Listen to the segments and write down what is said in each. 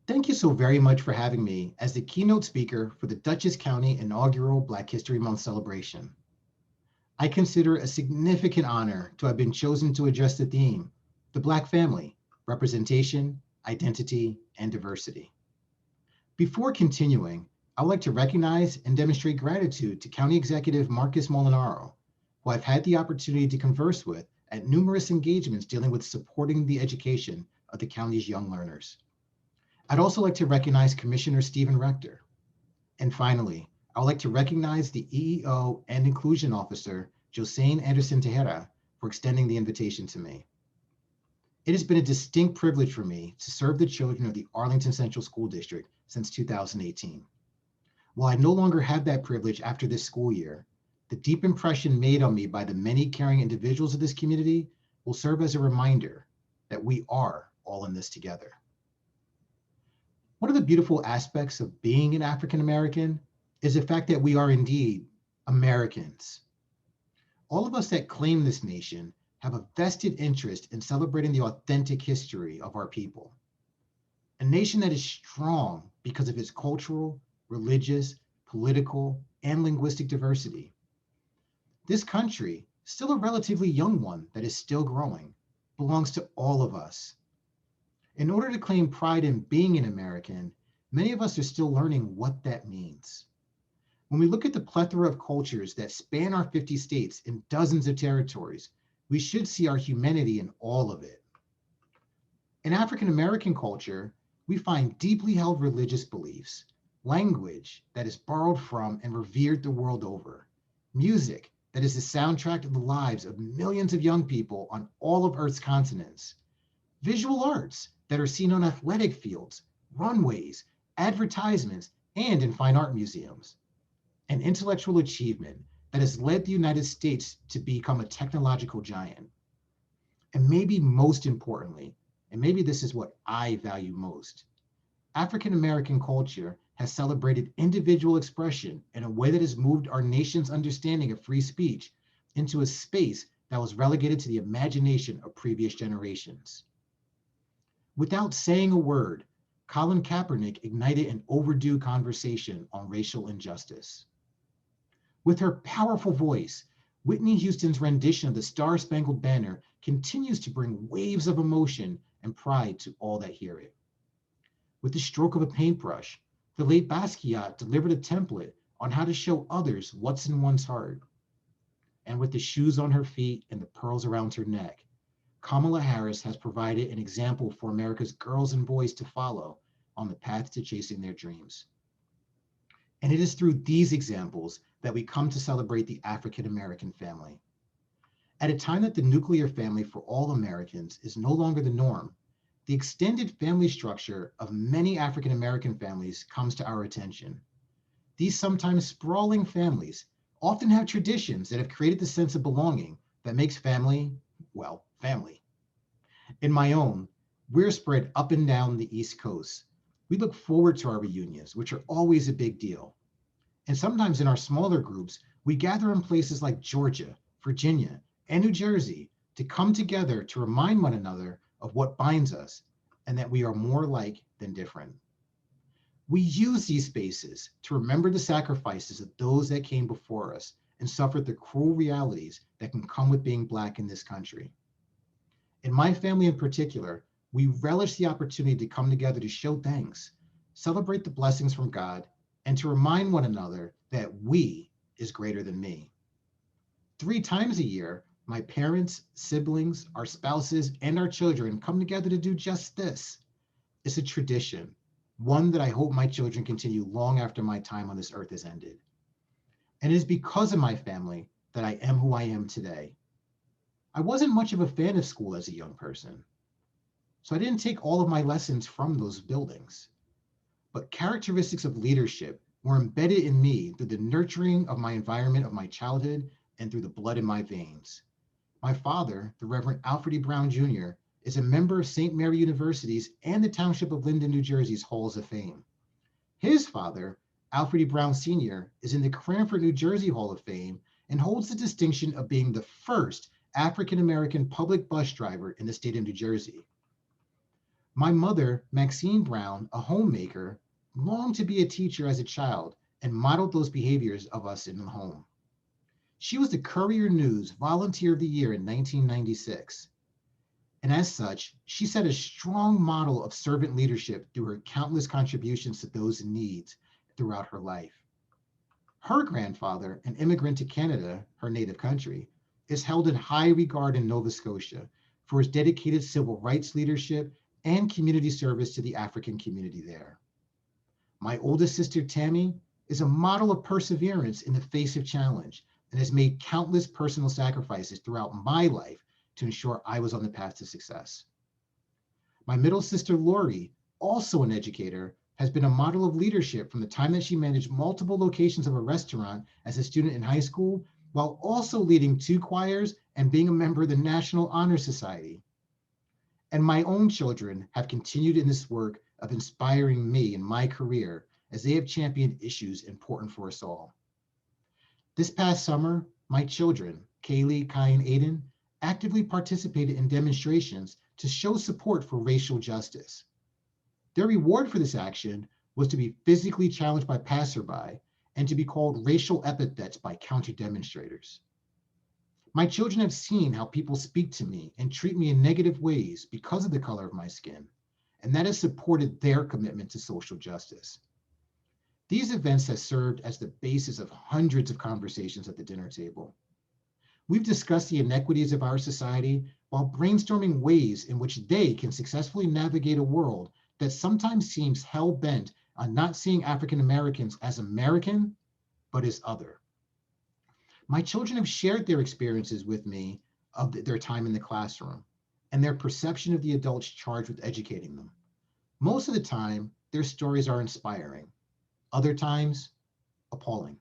Thank you so very much for having me as the keynote speaker for the Dutchess County inaugural Black History Month celebration. I consider it a significant honor to have been chosen to address the theme, the Black family, representation, identity, and diversity. Before continuing, I would like to recognize and demonstrate gratitude to County Executive Marcus Molinaro, who I've had the opportunity to converse with at numerous engagements dealing with supporting the education of the county's young learners. I'd also like to recognize Commissioner Stephen Rector. And finally, I would like to recognize the EEO and Inclusion Officer, Josane Anderson Tejera, for extending the invitation to me. It has been a distinct privilege for me to serve the children of the Arlington Central School District since 2018. While I no longer have that privilege after this school year, the deep impression made on me by the many caring individuals of this community will serve as a reminder that we are all in this together. One of the beautiful aspects of being an African American is the fact that we are indeed Americans. All of us that claim this nation have a vested interest in celebrating the authentic history of our people. A nation that is strong because of its cultural, religious, political, and linguistic diversity. This country, still a relatively young one that is still growing, belongs to all of us. In order to claim pride in being an American, many of us are still learning what that means. When we look at the plethora of cultures that span our 50 states and dozens of territories, we should see our humanity in all of it. In African American culture, we find deeply held religious beliefs, language that is borrowed from and revered the world over, music that is the soundtrack of the lives of millions of young people on all of Earth's continents, visual arts that are seen on athletic fields, runways, advertisements, and in fine art museums, and intellectual achievement that has led the United States to become a technological giant. And maybe most importantly, and maybe this is what I value most, African American culture has celebrated individual expression in a way that has moved our nation's understanding of free speech into a space that was relegated to the imagination of previous generations. Without saying a word, Colin Kaepernick ignited an overdue conversation on racial injustice. With her powerful voice, Whitney Houston's rendition of the Star-Spangled Banner continues to bring waves of emotion and pride to all that hear it. With the stroke of a paintbrush, the late Basquiat delivered a template on how to show others what's in one's heart. And with the shoes on her feet and the pearls around her neck, Kamala Harris has provided an example for America's girls and boys to follow on the path to chasing their dreams. And it is through these examples that we come to celebrate the African American family. At a time that the nuclear family for all Americans is no longer the norm, the extended family structure of many African American families comes to our attention. These sometimes sprawling families often have traditions that have created the sense of belonging that makes family, well, family. In my own, we're spread up and down the East Coast. We look forward to our reunions, which are always a big deal. And sometimes in our smaller groups, we gather in places like Georgia, Virginia, and New Jersey to come together to remind one another of what binds us and that we are more alike than different. We use these spaces to remember the sacrifices of those that came before us and suffered the cruel realities that can come with being Black in this country. In my family in particular, we relish the opportunity to come together to show thanks, celebrate the blessings from God, and to remind one another that we is greater than me. 3 times a year, my parents, siblings, our spouses, and our children come together to do just this. It's a tradition, one that I hope my children continue long after my time on this earth has ended. And it is because of my family that I am who I am today. I wasn't much of a fan of school as a young person, so I didn't take all of my lessons from those buildings. But characteristics of leadership were embedded in me through the nurturing of my environment of my childhood and through the blood in my veins. My father, the Reverend Alfred Brown Jr., is a member of St. Mary University's and the Township of Linden, New Jersey's Halls of Fame. His father, Alfred Brown Sr., is in the Cranford, New Jersey Hall of Fame and holds the distinction of being the first African-American public bus driver in the state of New Jersey. My mother, Maxine Brown, a homemaker, longed to be a teacher as a child and modeled those behaviors of us in the home. She was the Courier News Volunteer of the Year in 1996. And as such, she set a strong model of servant leadership through her countless contributions to those in need throughout her life. Her grandfather, an immigrant to Canada, her native country, is held in high regard in Nova Scotia for his dedicated civil rights leadership and community service to the African community there. My oldest sister, Tammy, is a model of perseverance in the face of challenge and has made countless personal sacrifices throughout my life to ensure I was on the path to success. My middle sister, Lori, also an educator, has been a model of leadership from the time that she managed multiple locations of a restaurant as a student in high school, while also leading 2 choirs and being a member of the National Honor Society. And my own children have continued in this work of inspiring me in my career as they have championed issues important for us all. This past summer, my children, Kaylee, Kai, and Aiden, actively participated in demonstrations to show support for racial justice. Their reward for this action was to be physically challenged by passerby and to be called racial epithets by counter demonstrators. My children have seen how people speak to me and treat me in negative ways because of the color of my skin, and that has supported their commitment to social justice. These events have served as the basis of hundreds of conversations at the dinner table. We've discussed the inequities of our society while brainstorming ways in which they can successfully navigate a world that sometimes seems hell-bent on not seeing African Americans as American, but as other. My children have shared their experiences with me of their time in the classroom and their perception of the adults charged with educating them. Most of the time, their stories are inspiring. Other times, appalling.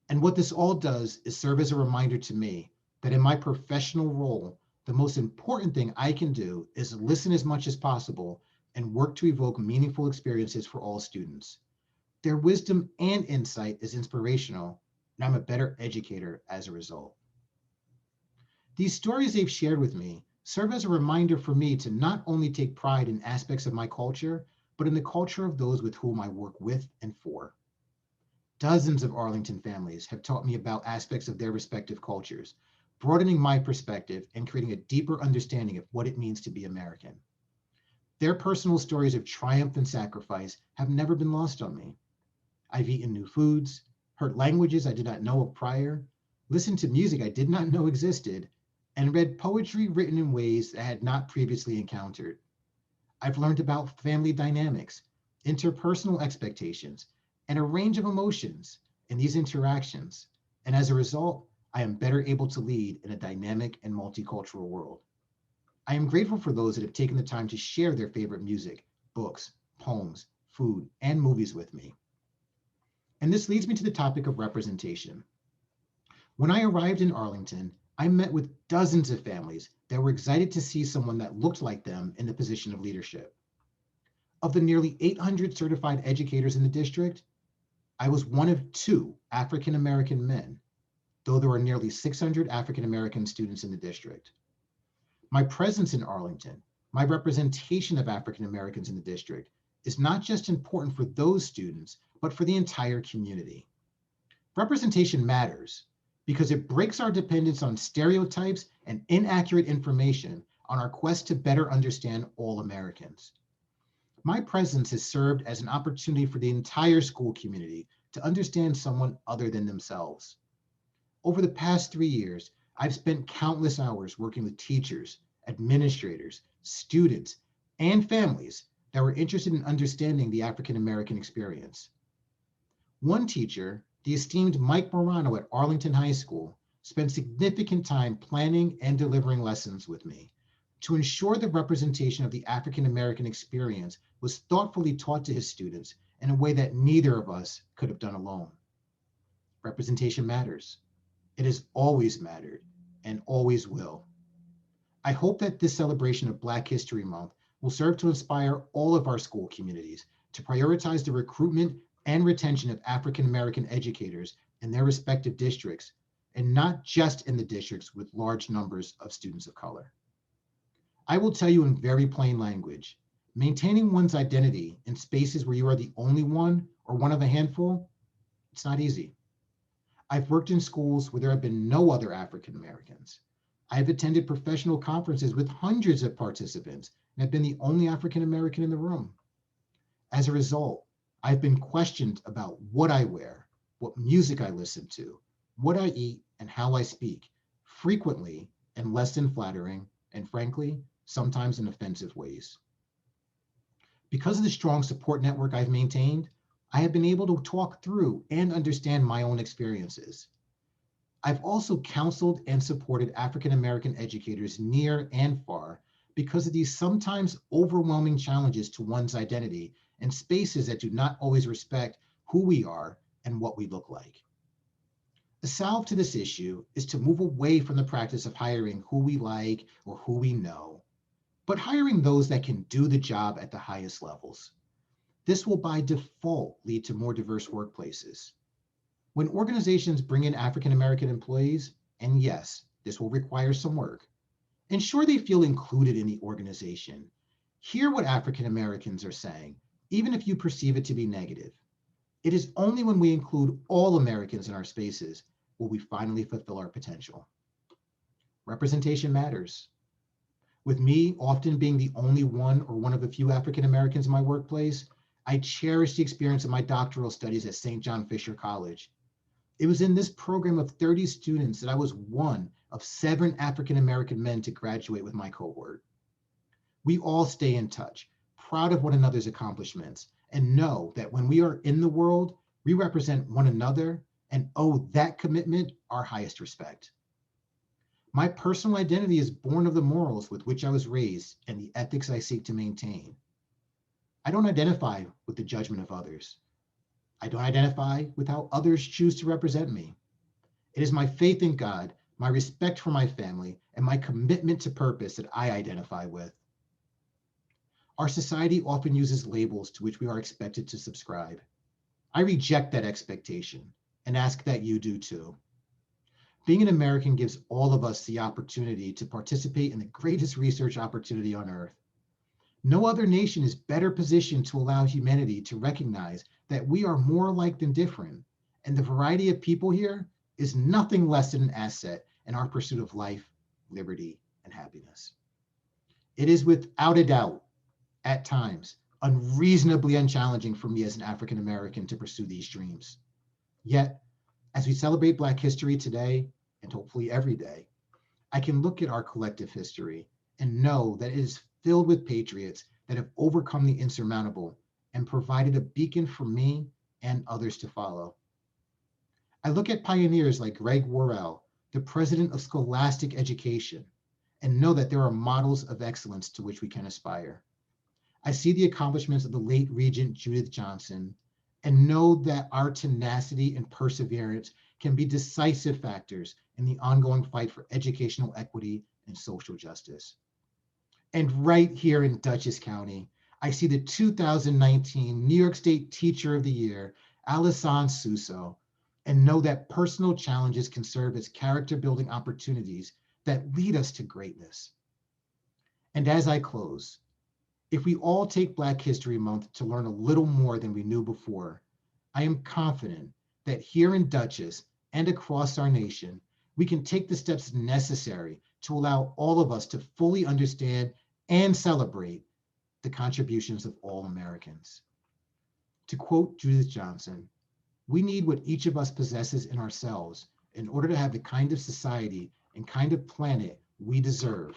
And what this all does is serve as a reminder to me that in my professional role, the most important thing I can do is listen as much as possible and work to evoke meaningful experiences for all students. Their wisdom and insight is inspirational, and I'm a better educator as a result. These stories they've shared with me serve as a reminder for me to not only take pride in aspects of my culture, but in the culture of those with whom I work with and for. Dozens of Arlington families have taught me about aspects of their respective cultures, broadening my perspective and creating a deeper understanding of what it means to be American. Their personal stories of triumph and sacrifice have never been lost on me. I've eaten new foods, heard languages I did not know of prior, listened to music I did not know existed, and read poetry written in ways that I had not previously encountered. I've learned about family dynamics, interpersonal expectations, and a range of emotions in these interactions. And as a result, I am better able to lead in a dynamic and multicultural world. I am grateful for those that have taken the time to share their favorite music, books, poems, food, and movies with me. And this leads me to the topic of representation. When I arrived in Arlington, I met with dozens of families that were excited to see someone that looked like them in the position of leadership. Of the nearly 800 certified educators in the district, I was one of 2 African American men, though there are nearly 600 African American students in the district. My presence in Arlington, my representation of African Americans in the district, is not just important for those students, but for the entire community. Representation matters because it breaks our dependence on stereotypes and inaccurate information on our quest to better understand all Americans. My presence has served as an opportunity for the entire school community to understand someone other than themselves. Over the past 3 years, I've spent countless hours working with teachers, administrators, students, and families that were interested in understanding the African American experience. One teacher, the esteemed Mike Morano at Arlington High School, spent significant time planning and delivering lessons with me to ensure the representation of the African American experience was thoughtfully taught to his students in a way that neither of us could have done alone. Representation matters. It has always mattered and always will. I hope that this celebration of Black History Month will serve to inspire all of our school communities to prioritize the recruitment and retention of African American educators in their respective districts, and not just in the districts with large numbers of students of color. I will tell you in very plain language, maintaining one's identity in spaces where you are the only one or one of a handful, it's not easy. I've worked in schools where there have been no other African Americans. I've attended professional conferences with hundreds of participants and have been the only African American in the room. As a result, I've been questioned about what I wear, what music I listen to, what I eat, and how I speak, frequently in less than flattering and, frankly, sometimes in offensive ways. Because of the strong support network I've maintained, I have been able to talk through and understand my own experiences. I've also counseled and supported African American educators near and far because of these sometimes overwhelming challenges to one's identity in spaces that do not always respect who we are and what we look like. The salve to this issue is to move away from the practice of hiring who we like or who we know, but hiring those that can do the job at the highest levels. This will by default lead to more diverse workplaces. When organizations bring in African American employees, and yes, this will require some work, ensure they feel included in the organization. Hear what African Americans are saying, even if you perceive it to be negative. It is only when we include all Americans in our spaces will we finally fulfill our potential. Representation matters. With me often being the only one or one of a few African Americans in my workplace, I cherish the experience of my doctoral studies at St. John Fisher College. It was in this program of 30 students that I was one of 7 African American men to graduate with my cohort. We all stay in touch, proud of one another's accomplishments, and know that when we are in the world, we represent one another and owe that commitment our highest respect. My personal identity is born of the morals with which I was raised and the ethics I seek to maintain. I don't identify with the judgment of others. I don't identify with how others choose to represent me. It is my faith in God, my respect for my family, and my commitment to purpose that I identify with. Our society often uses labels to which we are expected to subscribe. I reject that expectation and ask that you do too. Being an American gives all of us the opportunity to participate in the greatest research opportunity on earth. No other nation is better positioned to allow humanity to recognize that we are more alike than different, and the variety of people here is nothing less than an asset in our pursuit of life, liberty, and happiness. It is without a doubt, at times, unreasonably unchallenging for me as an African American to pursue these dreams. Yet, as we celebrate Black history today, and hopefully every day, I can look at our collective history and know that it is filled with patriots that have overcome the insurmountable and provided a beacon for me and others to follow. I look at pioneers like Greg Worrell, the president of scholastic education, and know that there are models of excellence to which we can aspire. I see the accomplishments of the late Regent Judith Johnson and know that our tenacity and perseverance can be decisive factors in the ongoing fight for educational equity and social justice. And right here in Dutchess County, I see the 2019 New York State Teacher of the Year, Alison Suso, and know that personal challenges can serve as character building opportunities that lead us to greatness. And as I close, if we all take Black History Month to learn a little more than we knew before, I am confident that here in Dutchess and across our nation, we can take the steps necessary to allow all of us to fully understand and celebrate the contributions of all Americans. To quote Judith Johnson, we need what each of us possesses in ourselves in order to have the kind of society and kind of planet we deserve.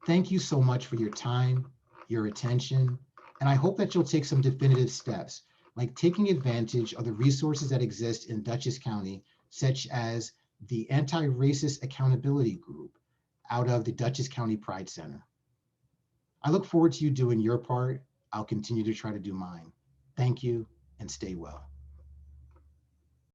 Thank you so much for your time, your attention, and I hope that you'll take some definitive steps, like taking advantage of the resources that exist in Dutchess County, such as the Anti-Racist Accountability Group out of the Dutchess County Pride Center. I look forward to you doing your part. I'll continue to try to do mine. Thank you and stay well.